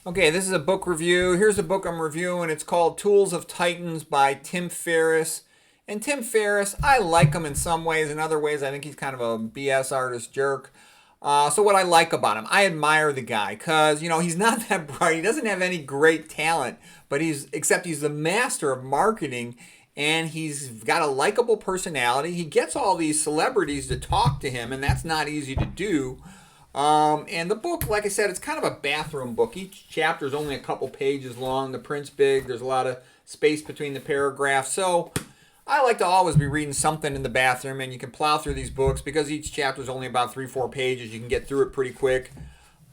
Okay, this is a book review. Here's a book I'm reviewing. It's called Tools of Titans by Tim Ferris. And Tim Ferris, I like him in some ways. In other ways, I think he's kind of a BS artist jerk. So what I like about him, I admire the guy because, he's not that bright. He doesn't have any great talent, but except he's the master of marketing and he's got a likable personality. He gets all these celebrities to talk to him, and that's not easy to do. And the book, like I said, it's kind of a bathroom book. Each chapter is only a couple pages long. The print's big. There's a lot of space between the paragraphs. So I like to always be reading something in the bathroom, and you can plow through these books because each chapter is only about 3-4 pages. You can get through it pretty quick.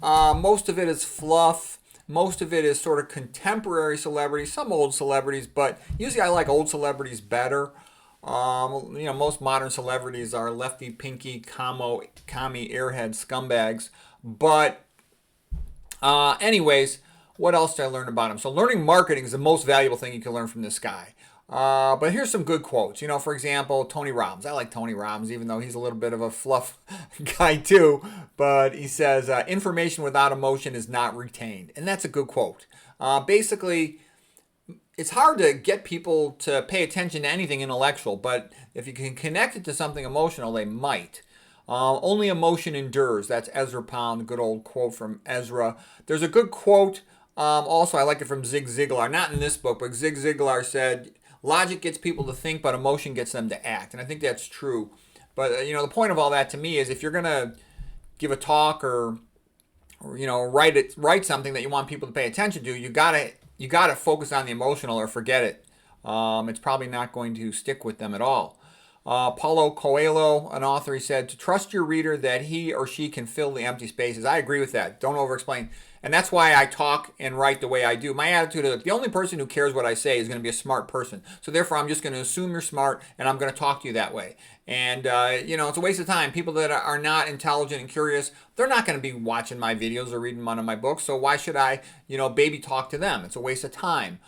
Most of it is fluff. Most of it is sort of contemporary celebrities, some old celebrities, but usually I like old celebrities better. Most modern celebrities are lefty, pinky, commie, airhead scumbags. But, anyways, what else did I learn about him? So, learning marketing is the most valuable thing you can learn from this guy. But here's some good quotes. For example, Tony Robbins. I like Tony Robbins, even though he's a little bit of a fluff guy too. But he says, information without emotion is not retained. And that's a good quote. Basically, it's hard to get people to pay attention to anything intellectual, but if you can connect it to something emotional, they might. Only emotion endures. That's Ezra Pound, good old quote from Ezra. There's a good quote, also I like it from Zig Ziglar, not in this book, but Zig Ziglar said, logic gets people to think, but emotion gets them to act. And I think that's true. But, the point of all that to me is if you're going to give a talk or write something that you want people to pay attention to, you got to focus on the emotional or forget it. It's probably not going to stick with them at all. Paulo Coelho, an author, he said, to trust your reader that he or she can fill the empty spaces. I agree with that. Don't over-explain. And that's why I talk and write the way I do. My attitude is the only person who cares what I say is going to be a smart person. So therefore, I'm just going to assume you're smart, and I'm going to talk to you that way. And, it's a waste of time. People that are not intelligent and curious, they're not going to be watching my videos or reading one of my books. So why should I, baby talk to them? It's a waste of time.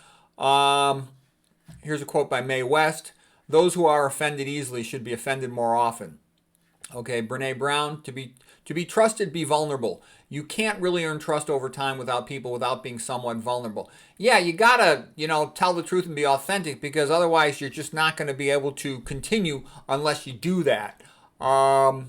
Here's a quote by Mae West. Those who are offended easily should be offended more often. Okay, Brene Brown, to be trusted, be vulnerable. You can't really earn trust over time without being somewhat vulnerable. Yeah, you gotta, tell the truth and be authentic because otherwise you're just not going to be able to continue unless you do that. And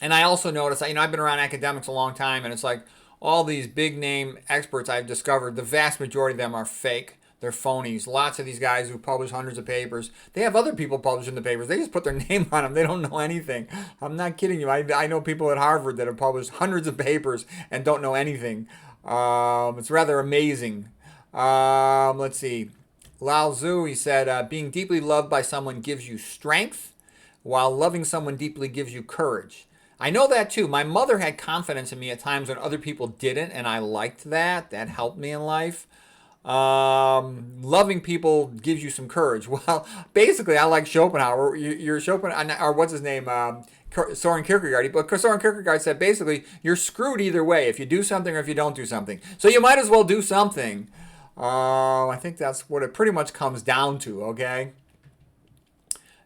I also notice, I've been around academics a long time, and it's like all these big name experts I've discovered, the vast majority of them are fake. They're phonies. Lots of these guys who publish hundreds of papers, they have other people publishing the papers. They just put their name on them. They don't know anything. I'm not kidding you. I know people at Harvard that have published hundreds of papers and don't know anything. It's rather amazing. Let's see. Lao Tzu, he said, being deeply loved by someone gives you strength, while loving someone deeply gives you courage. I know that too. My mother had confidence in me at times when other people didn't, and I liked that. That helped me in life. Loving people gives you some courage. Well, basically, I like Schopenhauer. You're Schopenhauer, or what's his name? Soren Kierkegaard. But Soren Kierkegaard said basically, you're screwed either way if you do something or if you don't do something. So you might as well do something. I think that's what it pretty much comes down to, okay?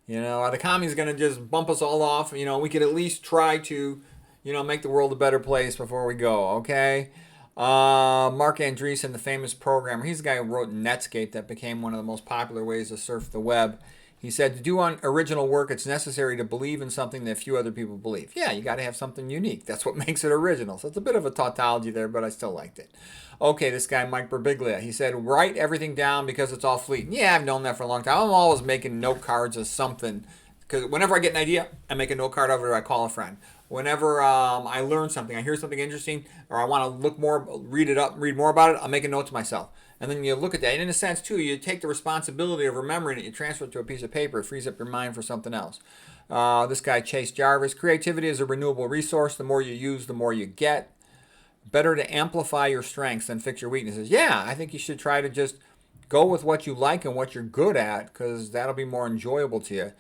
The commie's going to just bump us all off. We could at least try to, make the world a better place before we go, okay? Mark Andreessen, the famous programmer, he's the guy who wrote Netscape that became one of the most popular ways to surf the web. He said, to do original work, it's necessary to believe in something that few other people believe. Yeah, you got to have something unique. That's what makes it original. So it's a bit of a tautology there, but I still liked it. Okay, this guy, Mike Birbiglia, he said, write everything down because it's all fleeting. Yeah, I've known that for a long time. I'm always making note cards of something. Because whenever I get an idea, I make a note card of it or I call a friend. Whenever I learn something, I hear something interesting, or I want to look more, read more about it, I'll make a note to myself. And then you look at that. And in a sense, too, you take the responsibility of remembering it, you transfer it to a piece of paper, it frees up your mind for something else. This guy, Chase Jarvis, creativity is a renewable resource. The more you use, the more you get. Better to amplify your strengths than fix your weaknesses. Yeah, I think you should try to just go with what you like and what you're good at, because that'll be more enjoyable to you.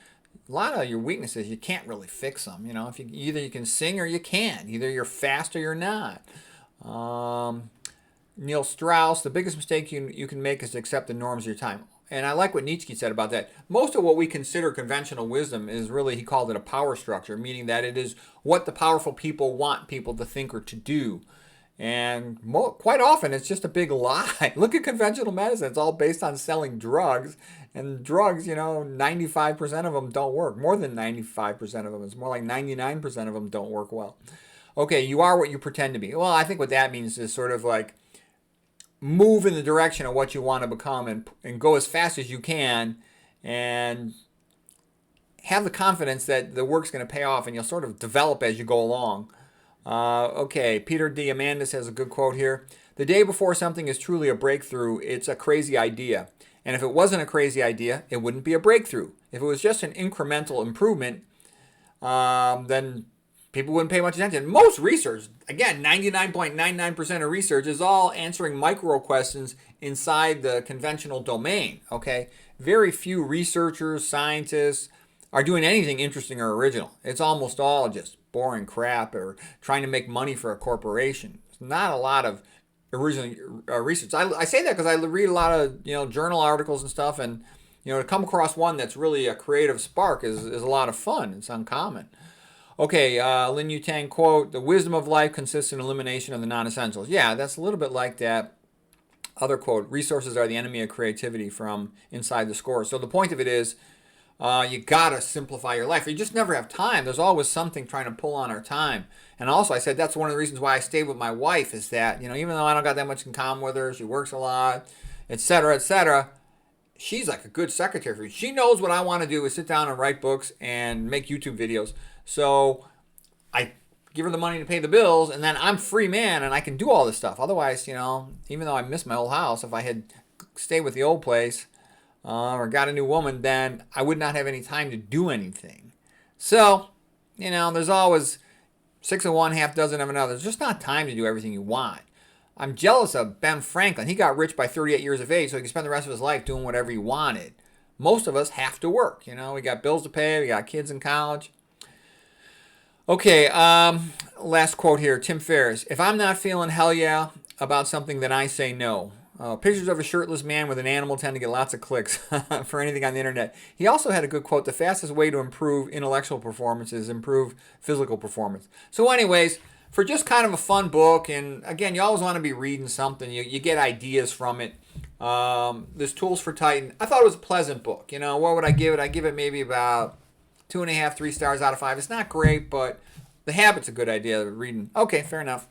A lot of your weaknesses, you can't really fix them. If either you can sing or you can't. Either you're fast or you're not. Neil Strauss, the biggest mistake you can make is to accept the norms of your time. And I like what Nietzsche said about that. Most of what we consider conventional wisdom is really, he called it a power structure, meaning that it is what the powerful people want people to think or to do. And quite often, it's just a big lie. Look at conventional medicine. It's all based on selling drugs. And drugs, 95% of them don't work. More than 95% of them. It's more like 99% of them don't work well. Okay, you are what you pretend to be. Well, I think what that means is sort of like move in the direction of what you want to become and go as fast as you can and have the confidence that the work's going to pay off and you'll sort of develop as you go along. Okay, Peter Diamandis has a good quote here. The day before something is truly a breakthrough, it's a crazy idea. And if it wasn't a crazy idea, it wouldn't be a breakthrough. If it was just an incremental improvement, then people wouldn't pay much attention. Most research, again, 99.99% of research is all answering micro questions inside the conventional domain, okay? Very few researchers, scientists are doing anything interesting or original. It's almost all just boring crap or trying to make money for a corporation. It's not a lot of original research. I say that because I read a lot of journal articles and stuff, and to come across one that's really a creative spark is a lot of fun. It's uncommon. Okay, Lin Yutang quote: "The wisdom of life consists in elimination of the non-essentials." Yeah, that's a little bit like that other quote: "Resources are the enemy of creativity," from Inside the Score. So the point of it is, you gotta simplify your life. You just never have time. There's always something trying to pull on our time. And also, I said that's one of the reasons why I stayed with my wife is that, even though I don't got that much in common with her, she works a lot, etc., etc., she's like a good secretary for me. She knows what I want to do is sit down and write books and make YouTube videos. So I give her the money to pay the bills, and then I'm free man, and I can do all this stuff. Otherwise, even though I miss my old house, if I had stayed with the old place, or got a new woman, then I would not have any time to do anything. So, there's always 6 of one, half dozen of another. There's just not time to do everything you want. I'm jealous of Ben Franklin. He got rich by 38 years of age, so he could spend the rest of his life doing whatever he wanted. Most of us have to work. We got bills to pay. We got kids in college. Okay, last quote here. Tim Ferris. "If I'm not feeling hell yeah about something, then I say no." Pictures of a shirtless man with an animal tend to get lots of clicks for anything on the internet. He also had a good quote: "The fastest way to improve intellectual performance is improve physical performance." So anyways, for just kind of a fun book, and again, you always want to be reading something. You get ideas from it. This Tools for Titan. I thought it was a pleasant book. What would I give it? I give it maybe about 2.5, 3 stars out of 5. It's not great, but the habit's a good idea of reading. Okay, fair enough.